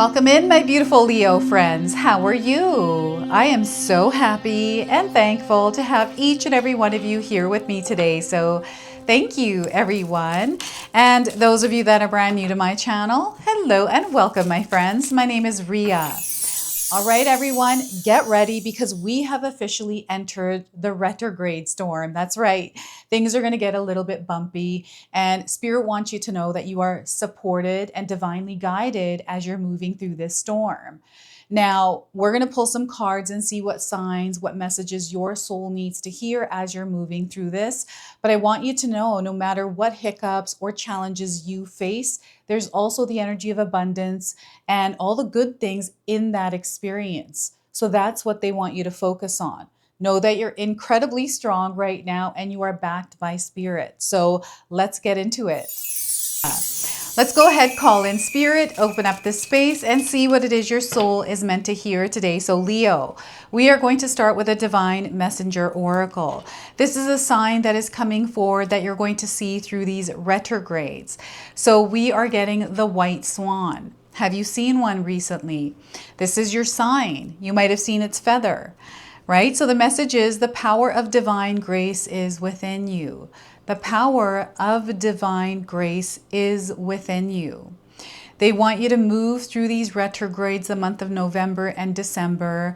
Welcome in, my beautiful Leo friends. How are you? I am so happy and thankful to have each and every one of you here with me today. So thank you, everyone. And those of you that are brand new to my channel, hello and welcome, my friends. My name is Ria. All right, everyone, get ready because we have officially entered the retrograde storm. That's right. Things are going to get a little bit bumpy, and Spirit wants you to know that you are supported and divinely guided as you're moving through this storm. Now, we're going to pull some cards and see what signs, what messages your soul needs to hear as you're moving through this. But I want you to know, no matter what hiccups or challenges you face, there's also the energy of abundance and all the good things in that experience. So that's what they want you to focus on. Know that you're incredibly strong right now and you are backed by Spirit. So let's get into it. Let's go ahead, call in Spirit, open up this space and see what it is your soul is meant to hear today. So Leo, we are going to start with a divine messenger oracle. This is a sign that is coming forward that you're going to see through these retrogrades. So we are getting the white swan. Have you seen one recently? This is your sign. You might have seen its feather, right? So the message is the power of divine grace is within you. The power of divine grace is within you. They want you to move through these retrogrades the month of November and December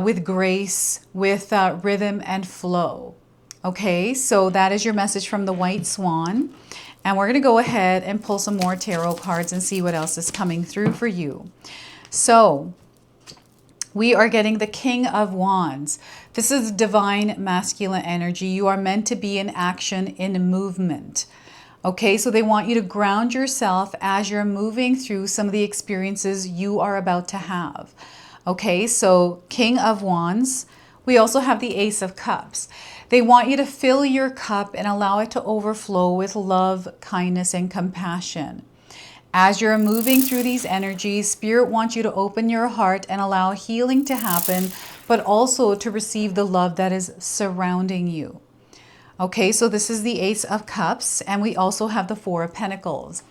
with grace, with rhythm and flow. Okay, so that is your message from the white swan. And we're going to go ahead and pull some more tarot cards and see what else is coming through for you. So we are getting the King of Wands. This is divine masculine energy. You are meant to be in action, in movement. Okay, so they want you to ground yourself as you're moving through some of the experiences you are about to have. Okay, so King of Wands. We also have the Ace of Cups. They want you to fill your cup and allow it to overflow with love, kindness, and compassion. As you're moving through these energies, Spirit wants you to open your heart and allow healing to happen, but also to receive the love that is surrounding you. Okay, so this is the Ace of Cups, and we also have the Four of Pentacles.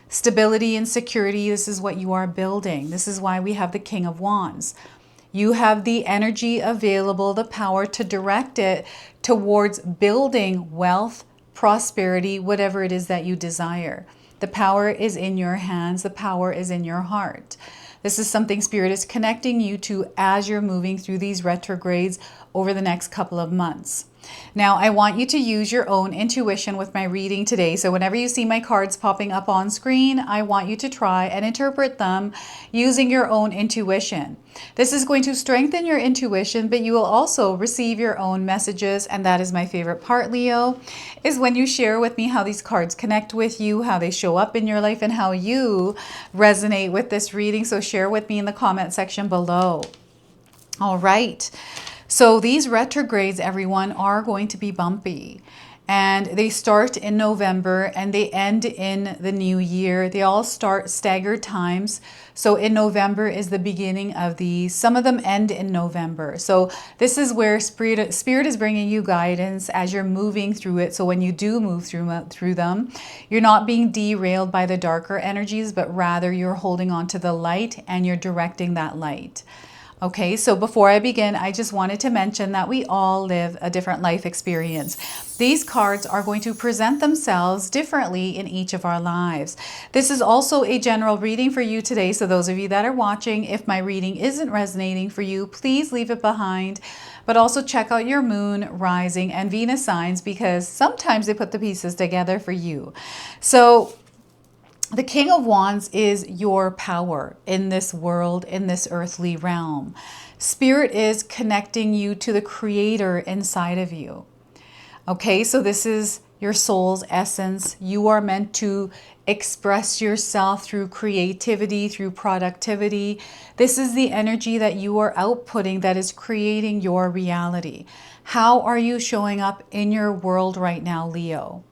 Stability and security, this is what you are building. This is why we have the King of Wands. You have the energy available, the power to direct it towards building wealth, prosperity, whatever it is that you desire. The power is in your hands. The power is in your heart. This is something Spirit is connecting you to as you're moving through these retrogrades over the next couple of months. Now, I want you to use your own intuition with my reading today. So whenever you see my cards popping up on screen, I want you to try and interpret them using your own intuition. This is going to strengthen your intuition, but you will also receive your own messages. And that is my favorite part, Leo, is when you share with me how these cards connect with you, how they show up in your life, and how you resonate with this reading. So share with me in the comment section below. All right. So these retrogrades, everyone, are going to be bumpy. And they start in November and they end in the new year. They all start staggered times. So in November is the beginning of these. Some of them end in November. So this is where Spirit is bringing you guidance as you're moving through it. So when you do move through them, you're not being derailed by the darker energies, but rather you're holding on to the light and you're directing that light. Okay, so before I begin, I just wanted to mention that we all live a different life experience. These cards are going to present themselves differently in each of our lives. This is also a general reading for you today. So those of you that are watching, if my reading isn't resonating for you, please leave it behind. But also check out your moon, rising, and Venus signs because sometimes they put the pieces together for you. So the King of Wands is your power in this world, in this earthly realm. Spirit is connecting you to the Creator inside of you. Okay, so this is your soul's essence. You are meant to express yourself through creativity, through productivity. This is the energy that you are outputting that is creating your reality. How are you showing up in your world right now, Leo?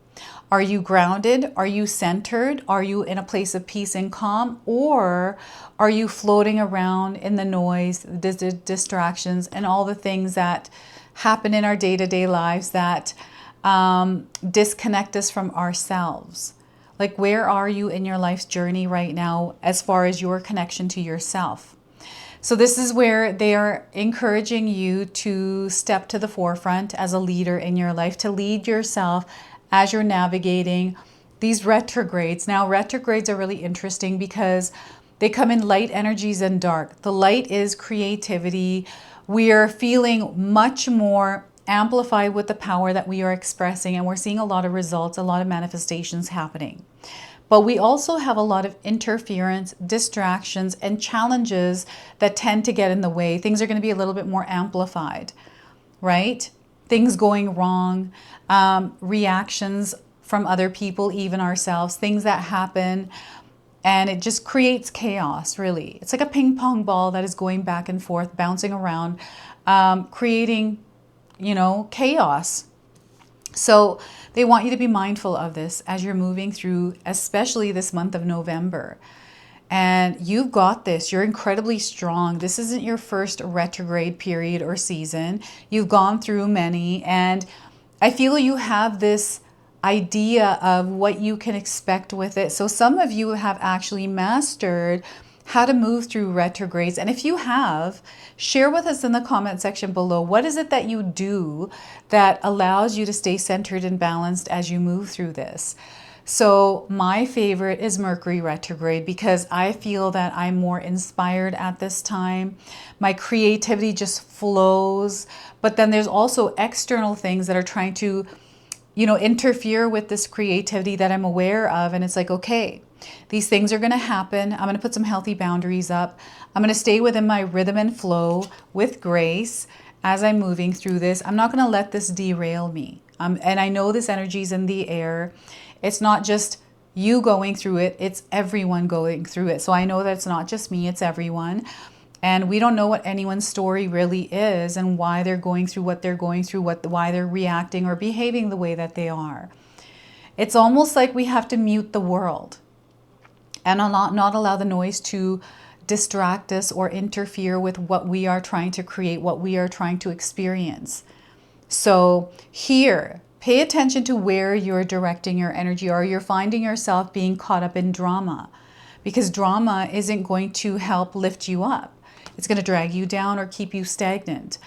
Are you grounded? Are you centered? Are you in a place of peace and calm? Or are you floating around in the noise, the distractions, and all the things that happen in our day-to-day lives that disconnect us from ourselves? Like, where are you in your life's journey right now as far as your connection to yourself? So this is where they are encouraging you to step to the forefront as a leader in your life, to lead yourself as you're navigating these retrogrades. Now, retrogrades are really interesting because they come in light energies and dark. The light is creativity. We are feeling much more amplified with the power that we are expressing, and we're seeing a lot of results, a lot of manifestations happening. But we also have a lot of interference, distractions, and challenges that tend to get in the way. Things are going to be a little bit more amplified, right? Things going wrong, reactions from other people, even ourselves, things that happen, and it just creates chaos, really. It's like a ping pong ball that is going back and forth, bouncing around, creating, chaos. So they want you to be mindful of this as you're moving through, especially this month of November. And you've got this. You're incredibly strong. This isn't your first retrograde period or season. You've gone through many. And I feel you have this idea of what you can expect with it. So some of you have actually mastered how to move through retrogrades. And if you have, share with us in the comment section below, what is it that you do that allows you to stay centered and balanced as you move through this? So my favorite is Mercury retrograde because I feel that I'm more inspired at this time. My creativity just flows. But then there's also external things that are trying to, interfere with this creativity that I'm aware of. And it's like, okay, these things are going to happen. I'm going to put some healthy boundaries up. I'm going to stay within my rhythm and flow with grace as I'm moving through this. I'm not going to let this derail me. And I know this energy is in the air. It's not just you going through it. It's everyone going through it. So I know that it's not just me. It's everyone. And we don't know what anyone's story really is and why they're going through what they're going through, why they're reacting or behaving the way that they are. It's almost like we have to mute the world and not allow the noise to distract us or interfere with what we are trying to create, what we are trying to experience. So here, pay attention to where you're directing your energy, or you're finding yourself being caught up in drama, because drama isn't going to help lift you up. It's going to drag you down or keep you stagnant.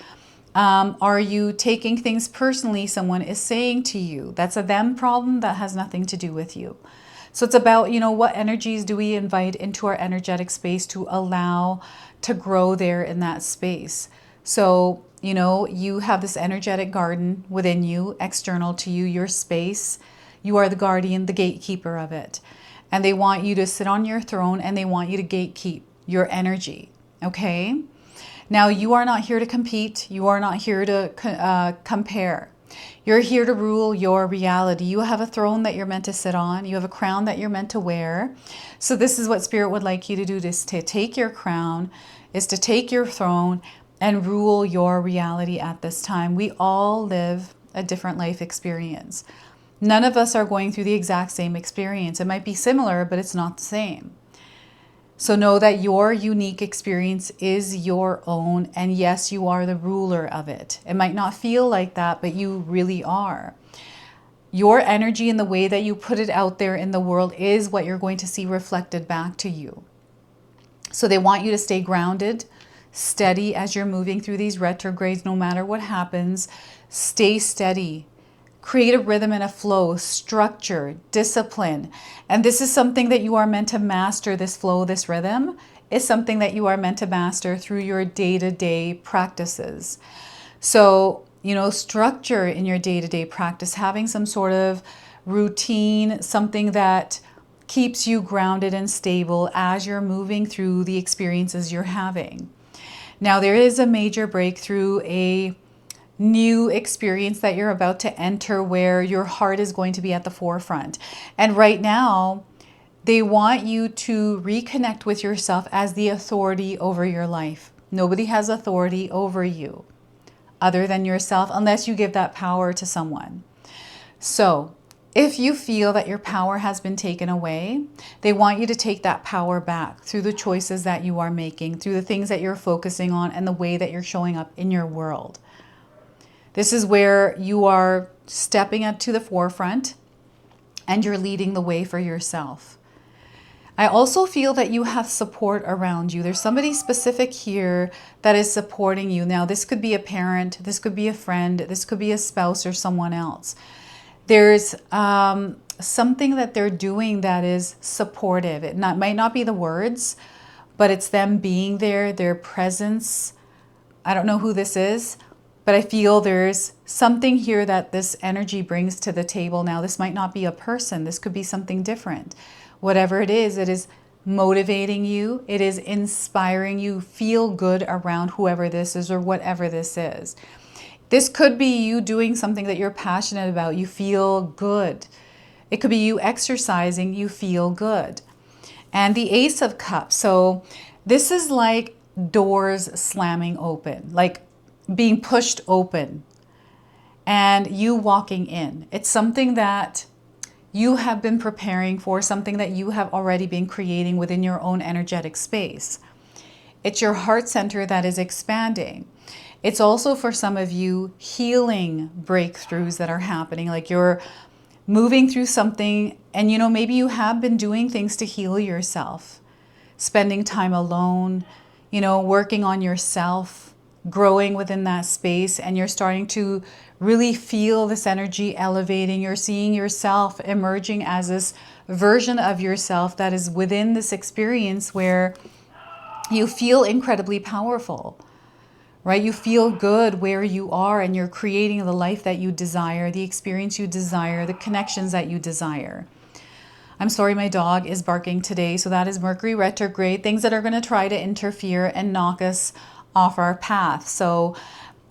Are you taking things personally someone is saying to you? That's a them problem that has nothing to do with you. So it's about, what energies do we invite into our energetic space to allow to grow there in that space. So, you have this energetic garden within you, external to you, your space. You are the guardian, the gatekeeper of it. And they want you to sit on your throne and they want you to gatekeep your energy. Okay? Now, you are not here to compete. You are not here to compare. You're here to rule your reality. You have a throne that you're meant to sit on. You have a crown that you're meant to wear. So this is what Spirit would like you to do, is to take your crown, is to take your throne and rule your reality at this time. We all live a different life experience. None of us are going through the exact same experience. It might be similar, but it's not the same. So know that your unique experience is your own, and yes, you are the ruler of it. It might not feel like that, but you really are. Your energy and the way that you put it out there in the world is what you're going to see reflected back to you. So they want you to stay grounded, steady as you're moving through these retrogrades, no matter what happens. Stay steady. Create a rhythm and a flow, structure, discipline. And this is something that you are meant to master. This flow, this rhythm is something that you are meant to master through your day-to-day practices. So, structure in your day-to-day practice, having some sort of routine, something that keeps you grounded and stable as you're moving through the experiences you're having. Now, there is a major breakthrough, a new experience that you're about to enter where your heart is going to be at the forefront. And right now, they want you to reconnect with yourself as the authority over your life. Nobody has authority over you other than yourself, unless you give that power to someone. So if you feel that your power has been taken away, they want you to take that power back through the choices that you are making, through the things that you're focusing on, and the way that you're showing up in your world. This is where you are stepping up to the forefront and you're leading the way for yourself. I also feel that you have support around you. There's somebody specific here that is supporting you. Now, this could be a parent, this could be a friend, this could be a spouse or someone else. There's something that they're doing that is supportive. It might not be the words, but it's them being there, their presence. I don't know who this is, but I feel there's something here that this energy brings to the table. Now, this might not be a person. This could be something different. Whatever it is motivating you. It is inspiring you. Feel good around whoever this is or whatever this is. This could be you doing something that you're passionate about. You feel good. It could be you exercising. You feel good. And the Ace of Cups. So this is like doors slamming open, like being pushed open and you walking in. It's something that you have been preparing for, something that you have already been creating within your own energetic space. It's your heart center that is expanding. It's also for some of you healing breakthroughs that are happening, like you're moving through something and maybe you have been doing things to heal yourself, spending time alone, working on yourself, growing within that space, and you're starting to really feel this energy elevating. You're seeing yourself emerging as this version of yourself that is within this experience where you feel incredibly powerful, right? You feel good where you are and you're creating the life that you desire, the experience you desire, the connections that you desire. I'm sorry, my dog is barking today. So that is Mercury retrograde, things that are going to try to interfere and knock us off our path. So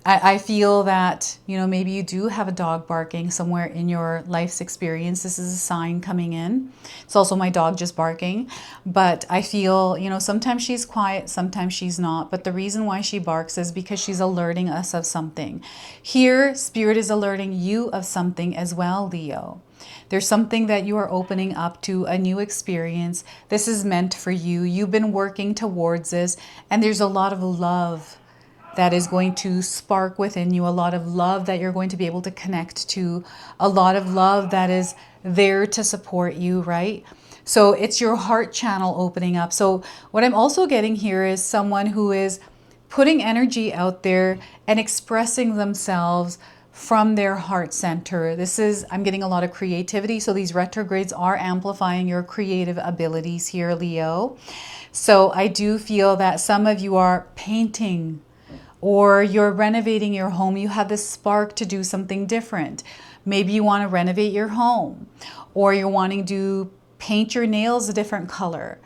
I feel that, maybe you do have a dog barking somewhere in your life's experience. This is a sign coming in. It's also my dog just barking. But I feel, sometimes she's quiet, sometimes she's not. But the reason why she barks is because she's alerting us of something. Here, Spirit is alerting you of something as well, Leo. There's something that you are opening up to, a new experience. This is meant for you. You've been working towards this. And there's a lot of love that is going to spark within you, a lot of love that you're going to be able to connect to, a lot of love that is there to support you, right? So it's your heart channel opening up. So what I'm also getting here is someone who is putting energy out there and expressing themselves from their heart center. I'm getting a lot of creativity. So these retrogrades are amplifying your creative abilities here, Leo. So I do feel that some of you are painting, or you're renovating your home. You have this spark to do something different. Maybe you want to renovate your home, or you're wanting to paint your nails a different color.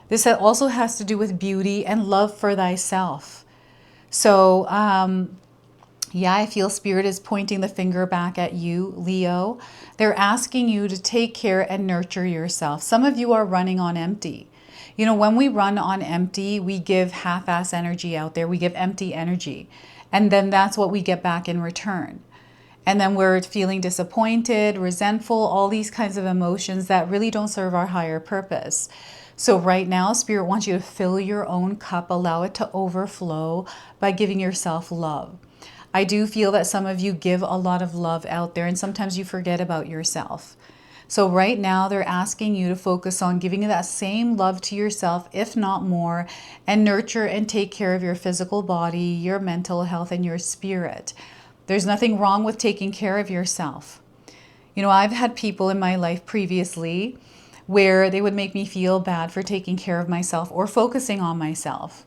This also has to do with beauty and love for thyself. So, yeah, I feel Spirit is pointing the finger back at you, Leo. They're asking you to take care and nurture yourself. Some of you are running on empty. When we run on empty, we give half-ass energy out there. We give empty energy. And then that's what we get back in return. And then we're feeling disappointed, resentful, all these kinds of emotions that really don't serve our higher purpose. So right now, Spirit wants you to fill your own cup, allow it to overflow by giving yourself love. I do feel that some of you give a lot of love out there, and sometimes you forget about yourself. So right now they're asking you to focus on giving that same love to yourself, if not more, and nurture and take care of your physical body, your mental health, and your spirit. There's nothing wrong with taking care of yourself. I've had people in my life previously where they would make me feel bad for taking care of myself or focusing on myself.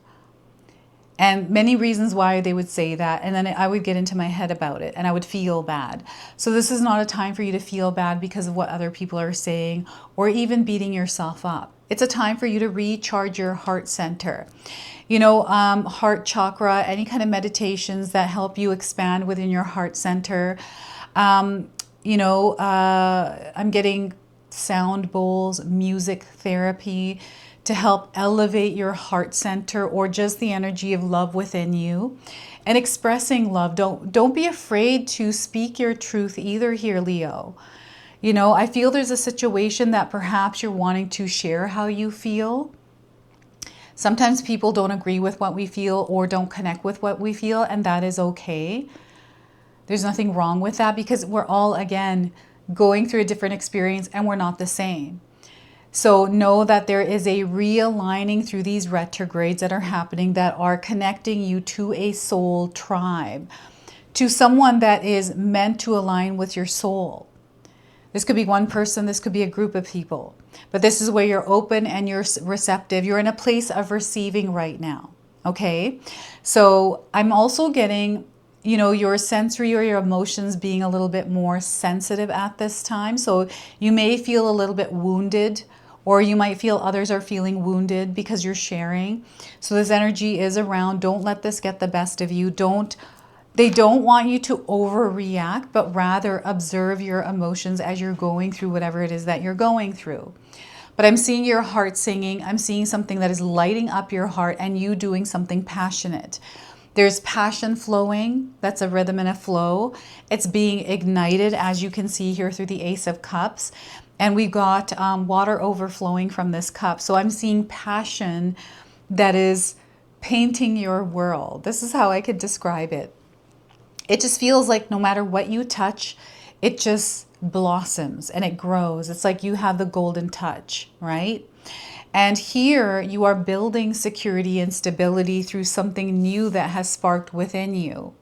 And many reasons why they would say that. And then I would get into my head about it and I would feel bad. So this is not a time for you to feel bad because of what other people are saying or even beating yourself up. It's a time for you to recharge your heart center. Heart chakra, any kind of meditations that help you expand within your heart center. I'm getting sound bowls, music therapy, to help elevate your heart center or just the energy of love within you and expressing love. Don't be afraid to speak your truth either here, Leo. I feel there's a situation that perhaps you're wanting to share how you feel. Sometimes people don't agree with what we feel or don't connect with what we feel, and that is okay. There's nothing wrong with that because we're all, again, going through a different experience, and we're not the same. So know that there is a realigning through these retrogrades that are happening that are connecting you to a soul tribe, to someone that is meant to align with your soul. This could be one person, this could be a group of people, but this is where you're open and you're receptive. You're in a place of receiving right now, okay? So I'm also getting, you know, your sensory or your emotions being a little bit more sensitive at this time. So you may feel a little bit wounded, or you might feel others are feeling wounded because you're sharing. So this energy is around, don't let this get the best of you. They don't want you to overreact, but rather observe your emotions as you're going through whatever it is that you're going through. But I'm seeing your heart singing. I'm seeing something that is lighting up your heart and you doing something passionate. There's passion flowing. That's a rhythm and a flow. It's being ignited, as you can see here through the Ace of Cups. And we've got water overflowing from this cup. So I'm seeing passion that is painting your world. This is how I could describe it. It just feels like no matter what you touch, it just blossoms and it grows. It's like you have the golden touch, right? And here you are building security and stability through something new that has sparked within you.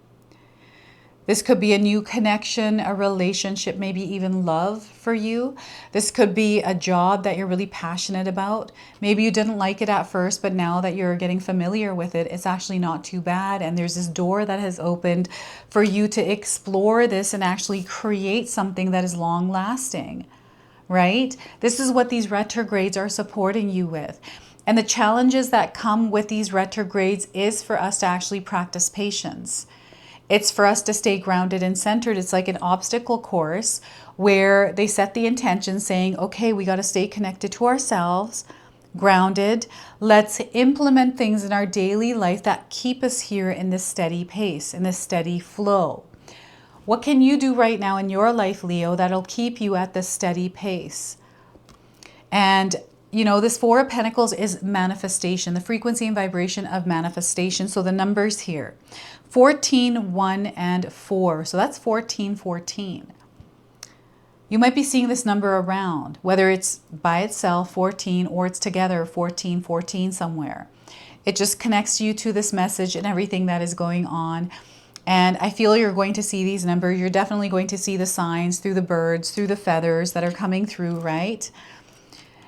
This could be a new connection, a relationship, maybe even love for you. This could be a job that you're really passionate about. Maybe you didn't like it at first, but now that you're getting familiar with it, it's actually not too bad. And there's this door that has opened for you to explore this and actually create something that is long lasting, right? This is what these retrogrades are supporting you with. And the challenges that come with these retrogrades is for us to actually practice patience. It's for us to stay grounded and centered. It's like an obstacle course where they set the intention saying, okay, we got to stay connected to ourselves, grounded. Let's implement things in our daily life that keep us here in this steady pace, in this steady flow. What can you do right now in your life, Leo, that'll keep you at this steady pace? And you know, this Four of Pentacles is manifestation, the frequency and vibration of manifestation. So the numbers here, 14, 1, and 4. So that's 1414. You might be seeing this number around, whether it's by itself, 14, or it's together, 1414 somewhere. It just connects you to this message and everything that is going on. And I feel you're going to see these numbers. You're definitely going to see the signs through the birds, through the feathers that are coming through, right?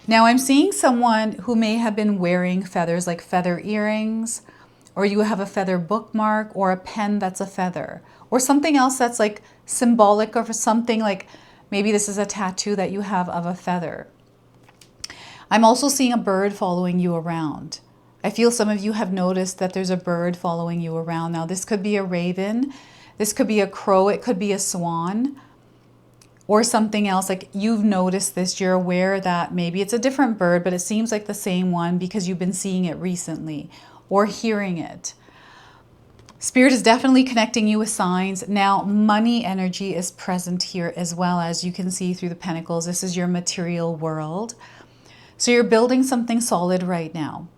Now I'm seeing someone who may have been wearing feathers, like feather earrings, or you have a feather bookmark or a pen that's a feather, or something else that's like symbolic of something, like maybe this is a tattoo that you have of a feather. I'm also seeing a bird following you around. I feel some of you have noticed that there's a bird following you around. Now this could be a raven, this could be a crow, it could be a swan, or something else. Like you've noticed this, you're aware that maybe it's a different bird, but it seems like the same one because you've been seeing it recently or hearing it. Spirit is definitely connecting you with signs. Now, money energy is present here as well, as you can see through the pentacles. This is your material world. So you're building something solid right now.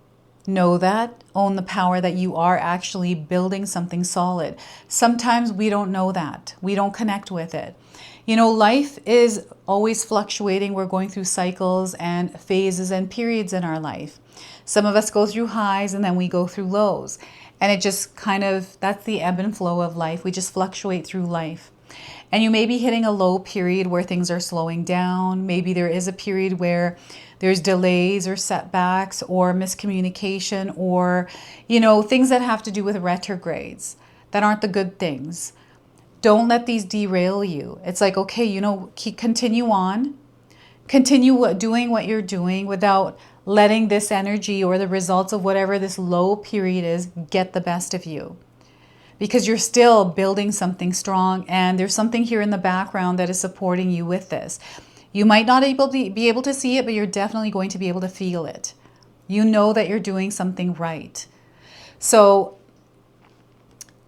Know that, own the power that you are actually building something solid. Sometimes we don't know that. We don't connect with it. You know, life is always fluctuating. We're going through cycles and phases and periods in our life. Some of us go through highs and then we go through lows. And it just kind of, that's the ebb and flow of life. We just fluctuate through life. And you may be hitting a low period where things are slowing down. Maybe there is a period where there's delays or setbacks or miscommunication or, you know, things that have to do with retrogrades that aren't the good things. Don't let these derail you. It's like, okay, you know, continue on. Continue doing what you're doing without letting this energy or the results of whatever this low period is get the best of you. Because you're still building something strong and there's something here in the background that is supporting you with this. You might not be able to see it, but you're definitely going to be able to feel it. You know that you're doing something right. So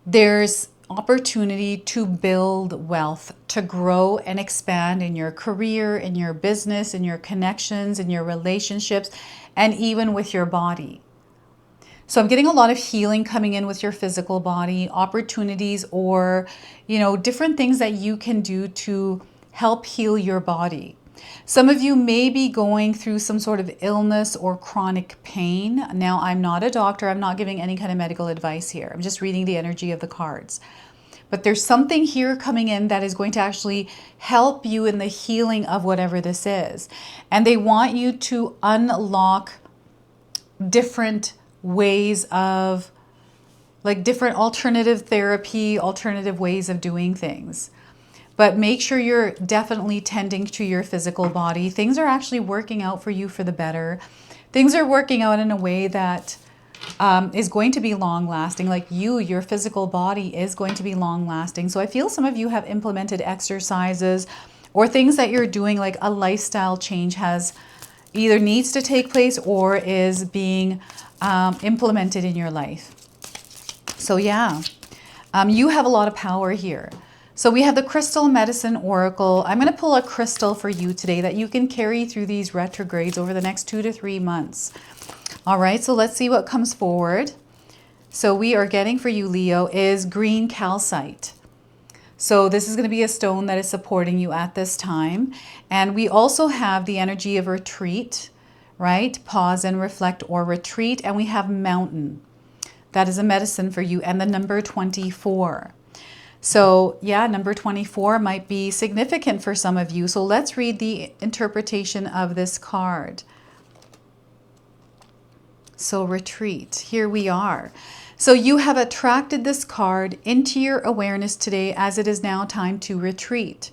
there's opportunity to build wealth, to grow and expand in your career, in your business, in your connections, in your relationships, and even with your body. So I'm getting a lot of healing coming in with your physical body, opportunities or, you know, different things that you can do to help heal your body. Some of you may be going through some sort of illness or chronic pain. Now, I'm not a doctor. I'm not giving any kind of medical advice here. I'm just reading the energy of the cards. But there's something here coming in that is going to actually help you in the healing of whatever this is. And they want you to unlock different ways of, like different alternative therapy, alternative ways of doing things. But make sure you're definitely tending to your physical body. Things are actually working out for you for the better. Things are working out in a way that is going to be long lasting. Like your physical body is going to be long lasting. So I feel some of you have implemented exercises or things that you're doing, like a lifestyle change has either needs to take place or is being implemented in your life. So yeah, you have a lot of power here. So we have the Crystal Medicine Oracle. I'm going to pull a crystal for you today that you can carry through these retrogrades over the next 2 to 3 months. All right, so let's see what comes forward. So we are getting for you, Leo, is green calcite. So this is going to be a stone that is supporting you at this time. And we also have the energy of retreat, right? Pause and reflect or retreat. And we have mountain. That is a medicine for you. And the number 24. So yeah, number 24 might be significant for some of you. So let's read the interpretation of this card. So retreat, here we are. So you have attracted this card into your awareness today, as it is now time to retreat.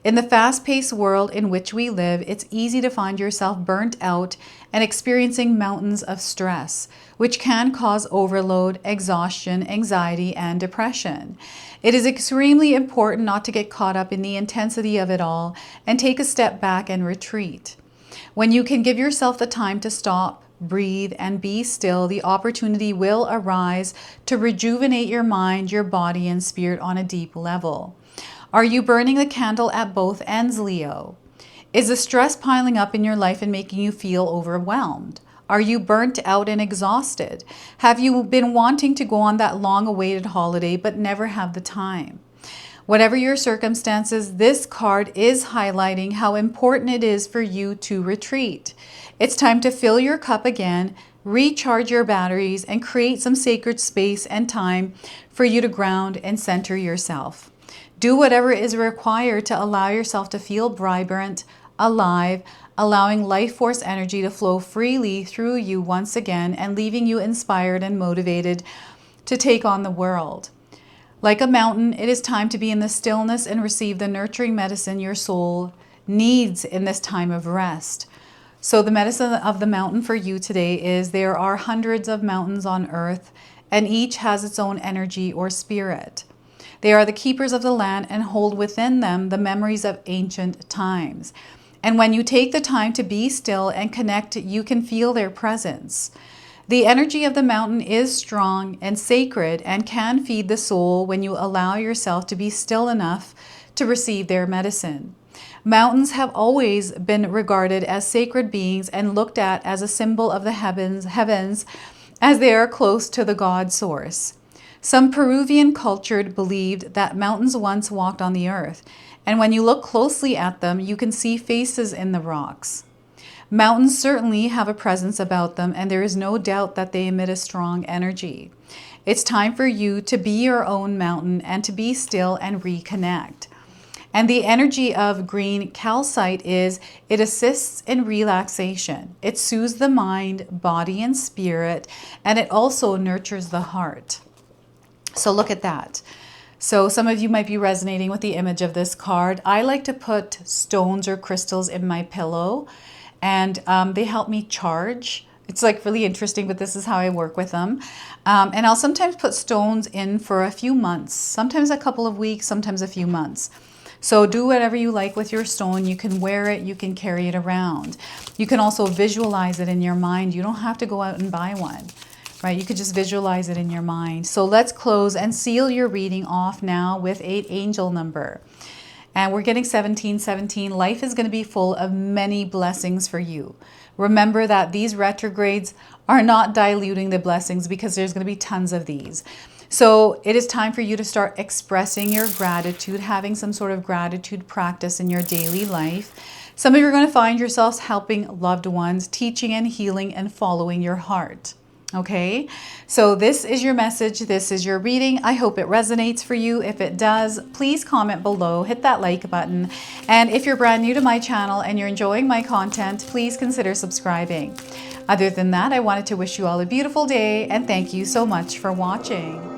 In the fast-paced world in which we live, it's easy to find yourself burnt out and experiencing mountains of stress, which can cause overload, exhaustion, anxiety, and depression. It is extremely important not to get caught up in the intensity of it all and take a step back and retreat. When you can give yourself the time to stop, breathe, and be still, the opportunity will arise to rejuvenate your mind, your body, and spirit on a deep level. Are you burning the candle at both ends, Leo? Is the stress piling up in your life and making you feel overwhelmed? Are you burnt out and exhausted? Have you been wanting to go on that long-awaited holiday but never have the time? Whatever your circumstances, this card is highlighting how important it is for you to retreat. It's time to fill your cup again, recharge your batteries, and create some sacred space and time for you to ground and center yourself. Do whatever is required to allow yourself to feel vibrant, alive, allowing life force energy to flow freely through you once again and leaving you inspired and motivated to take on the world. Like a mountain, it is time to be in the stillness and receive the nurturing medicine your soul needs in this time of rest. So the medicine of the mountain for you today is there are hundreds of mountains on earth, and each has its own energy or spirit. They are the keepers of the land and hold within them the memories of ancient times. And when you take the time to be still and connect, you can feel their presence. The energy of the mountain is strong and sacred and can feed the soul when you allow yourself to be still enough to receive their medicine. Mountains have always been regarded as sacred beings and looked at as a symbol of the heavens as they are close to the God source. Some Peruvian culture believed that mountains once walked on the earth, and when you look closely at them, you can see faces in the rocks. Mountains certainly have a presence about them, and there is no doubt that they emit a strong energy. It's time for you to be your own mountain and to be still and reconnect. And the energy of green calcite is it assists in relaxation. It soothes the mind, body, and spirit, and it also nurtures the heart. So look at that. So some of you might be resonating with the image of this card. I like to put stones or crystals in my pillow, and they help me charge. It's like really interesting, but this is how I work with them. And I'll sometimes put stones in for a few months, sometimes a couple of weeks, sometimes a few months. So do whatever you like with your stone. You can wear it, you can carry it around. You can also visualize it in your mind. You don't have to go out and buy one. Right, you could just visualize it in your mind. So let's close and seal your reading off now with 8 angel number. And we're getting 1717. Life is going to be full of many blessings for you. Remember that these retrogrades are not diluting the blessings because there's going to be tons of these. So it is time for you to start expressing your gratitude, having some sort of gratitude practice in your daily life. Some of you are going to find yourselves helping loved ones, teaching and healing and following your heart. Okay, so this is your message. This is your reading. I hope it resonates for you. If it does, please comment below, hit that like button. And if you're brand new to my channel and you're enjoying my content, please consider subscribing. Other than that, I wanted to wish you all a beautiful day and thank you so much for watching.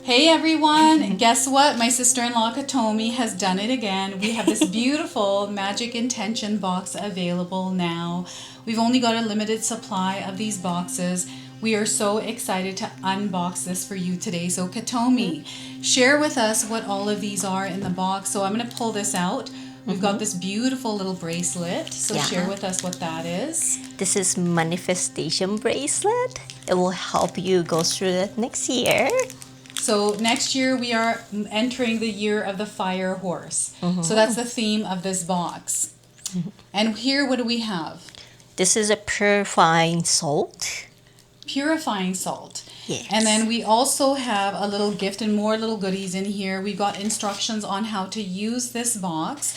Hey everyone, guess what? My sister-in-law Katomi has done it again. We have this beautiful magic intention box available now. We've only got a limited supply of these boxes. We are so excited to unbox this for you today. So Katomi, share with us what all of these are in the box. So I'm going to pull this out. We've got this beautiful little bracelet. So share with us what that is. This is manifestation bracelet. It will help you go through it next year. So next year we are entering the year of the fire horse. So that's the theme of this box. And here, what do we have? This is a purifying salt. Purifying salt. Yes. And then we also have a little gift and more little goodies in here. We've got instructions on how to use this box.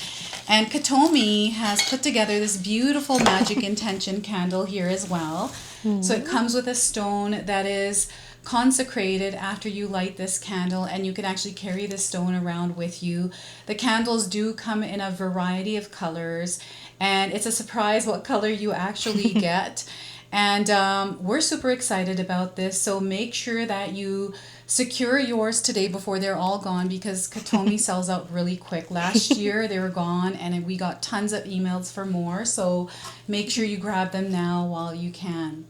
And Katomi has put together this beautiful magic intention candle here as well. So it comes with a stone that is consecrated after you light this candle, and you can actually carry this stone around with you. The candles do come in a variety of colors, and it's a surprise what color you actually get. And we're super excited about this, so make sure that you secure yours today before they're all gone, because Katomi sells out really quick. Last year they were gone and we got tons of emails for more, so make sure you grab them now while you can.